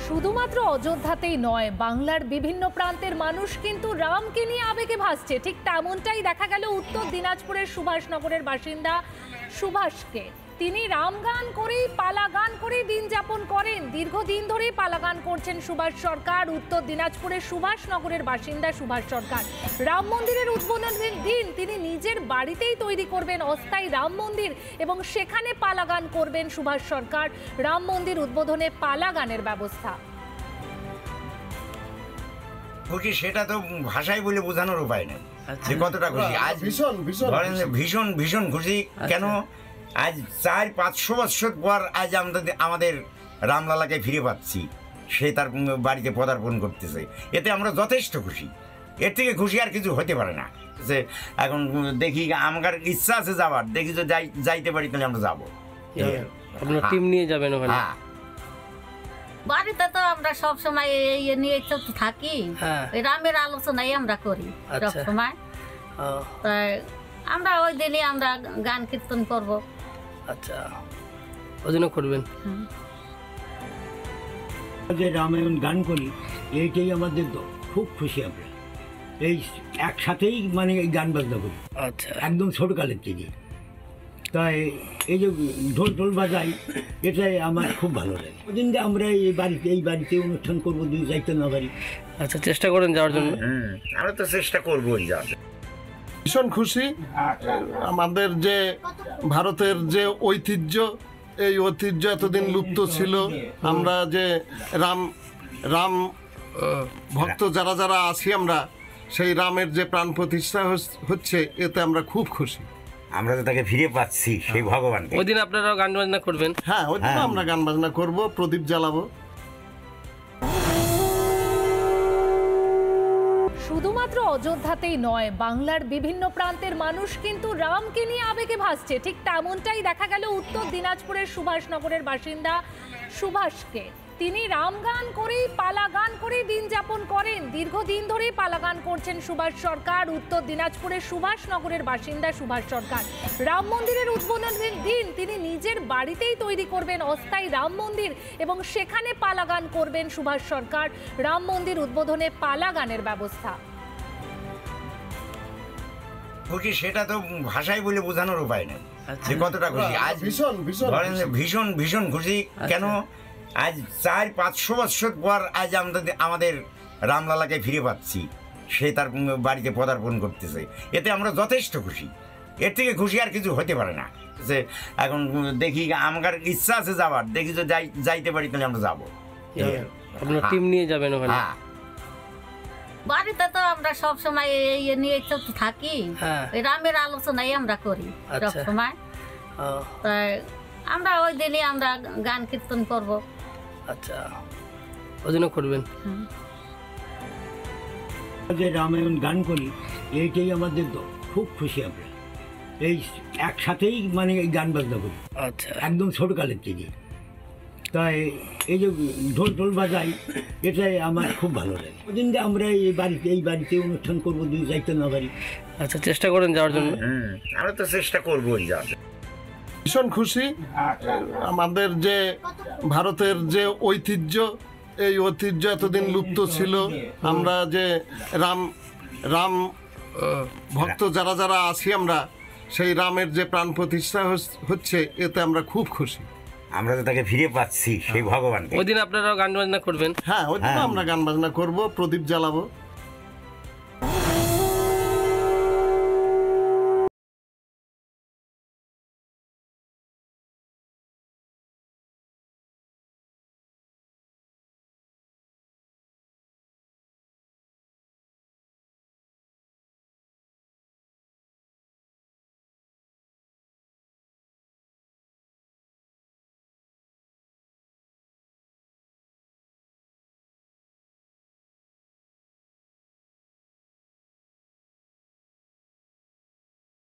শুধুমাত্র অযোধ্যাতেই নয়, বাংলার বিভিন্ন প্রান্তের মানুষ কিন্তু রামকে নিয়ে আবেগে ভাসছে। ঠিক তেমনটাই দেখা গেল উত্তর দিনাজপুরের সুভাষনগরের বাসিন্দা সুভাষকে। তিনি রাম গান করেই পালা গান করেই দিন যাপন করেন। দীর্ঘদিন ধরেই পালা গান করছেন সুভাষ সরকার। উত্তর দিনাজপুরের সুভাষনগরের বাসিন্দা সুভাষ সরকার রাম মন্দিরের উদ্বোধনের দিন তিনি নিজের বাড়িতেই তৈরি করবেন অস্থায়ী রাম মন্দির এবং সেখানে পালা গান করবেন সুভাষ সরকার। রাম মন্দির উদ্বোধনে পালা গানের ব্যবস্থা। খুশি সেটা তো ভাষায় বলে বোঝানোর উপায় নেই যে কতটা খুশি। আজ ভীষণ ভীষণ ভীষণ খুশি। কেন আজ 400-500 বছর পর আজ আমাদের রামলালাকে ফিরে পাচ্ছি, সে তার বাড়িতে পদার্পণ করতেছে, এতে আমরা যথেষ্ট খুশি। এর থেকে খুশি আর কিছু হতে পারে না। যে এখন দেখি আমার ইচ্ছা আছে যাবার, দেখি যে যাইতে পারি তাহলে আমরা যাবো। আপনার টিম নিয়ে যাবেন ওখানে? হ্যাঁ, বাড়িতে তো আমরা সব সময় নিয়ে তো থাকি, রামের আলোচনাই আমরা করি সব সময়। তাই আমরা ওই দিনই আমরা গান কীর্তন করব। আচ্ছা, ওই জন্য করবেন? যে রামায়ণ গান করি এইটাই আমাদের খুব খুশি। আমরা এই একসাথেই মানে এই গান বাজনা করি। আচ্ছা, একদম ছোটকালের থেকে। তাই এই যে ঢোল ঢোল বাজাই, এটাই আমার খুব ভালো লাগে। ওদিন যে আমরা এই বাড়িতে অনুষ্ঠান করবো, দুই যাইতে না পারি। আচ্ছা, চেষ্টা করেন যাওয়ার জন্য? আমরা তো চেষ্টা করবো যাওয়ার। ভীষণ খুশি। আমাদের যে ভারতের যে ঐতিহ্য, এই ঐতিহ্য এতদিন লুপ্ত ছিল। আমরা যে রাম ভক্ত যারা যারা আছি, আমরা সেই রামের যে প্রাণ প্রতিষ্ঠা হচ্ছে, এতে আমরা খুব খুশি। আমরা তো তাকে ফিরে পাচ্ছি, সেই ভগবান। ওই দিন আপনারাও গান বাজনা করবেন? হ্যাঁ, ওই দিন আমরা গান বাজনা করবো, প্রদীপ জ্বালাবো। শুধুমাত্র অযোধ্যাতেই নয়, বাংলার বিভিন্ন প্রান্তের মানুষ কিন্তু রামকে নিয়ে আবেগে ভাসছে। ঠিক তেমনটাই দেখা গেল উত্তর দিনাজপুরের সুভাষনগরের বাসিন্দা সুভাষকে। তিনি রাম গান করেই পালা গান করেই দিন যাপন করেন। দীর্ঘদিন ধরেই পালা গান করছেন সুভাষ সরকার। উত্তর দিনাজপুরের সুভাষনগরের বাসিন্দা সুভাষ সরকার রাম মন্দিরের উদ্বোধনের দিন তিনি নিজের বাড়িতেই তৈরি করবেন অস্থায়ী রাম মন্দির এবং সেখানে পালা গান করবেন সুভাষ সরকার। রাম মন্দির উদ্বোধনে পালা গানের ব্যবস্থা। খুশি সেটা তো ভাষায় বলে বোঝানোর উপায় নেই যে কতটা খুশি। আজ ভীষণ ভীষণ ভীষণ খুশি। কেন আজ 400-500 বছর পর আজ আমাদের রামলালাকে ফিরে পাচ্ছি, সে তার বাড়িতে পদার্পণ করতেছে, এতে আমরা যথেষ্ট খুশি। এর থেকে খুশি আর কিছু হতে পারে না। যে এখন দেখি আমার ইচ্ছা আছে যাবার, দেখি যে যাইতে পারি তাহলে আমরা যাবো। আপনার টিম নিয়ে যাবেন ওখানে? হ্যাঁ, বাড়িতে তো আমরা সব সময় নিয়ে তো থাকি, রামের আলোচনাই আমরা করি সব সময়। তাই আমরা ওই দিনই আমরা গান কীর্তন করব। আচ্ছা, ওই জন্য করবেন? যে রামায়ণ গান করি এইটাই আমাদের খুব খুশি। আমরা এই একসাথেই মানে এই গান বাজনা করি। আচ্ছা, একদম ছোটকালের থেকে। তাই এই যে ঢোল ঢোল বাজাই, এটাই আমার খুব ভালো লাগে। ওদিন যে আমরা এই বাড়িতে অনুষ্ঠান করবো, দুই যাইতে না পারি। আচ্ছা, চেষ্টা করেন যাওয়ার জন্য? আমরা তো চেষ্টা করবো যাওয়ার। ভীষণ খুশি। আমাদের যে ভারতের যে ঐতিহ্য, এই ঐতিহ্য এতদিন লুপ্ত ছিল। আমরা যে রাম ভক্ত যারা যারা আছি, আমরা সেই রামের যে প্রাণ প্রতিষ্ঠা হচ্ছে, এতে আমরা খুব খুশি। আমরা তো তাকে ফিরে পাচ্ছি, সেই ভগবান। ওই দিন আপনারাও গান বাজনা করবেন? হ্যাঁ, ওই দিন আমরা গান বাজনা করবো, প্রদীপ জ্বালাবো।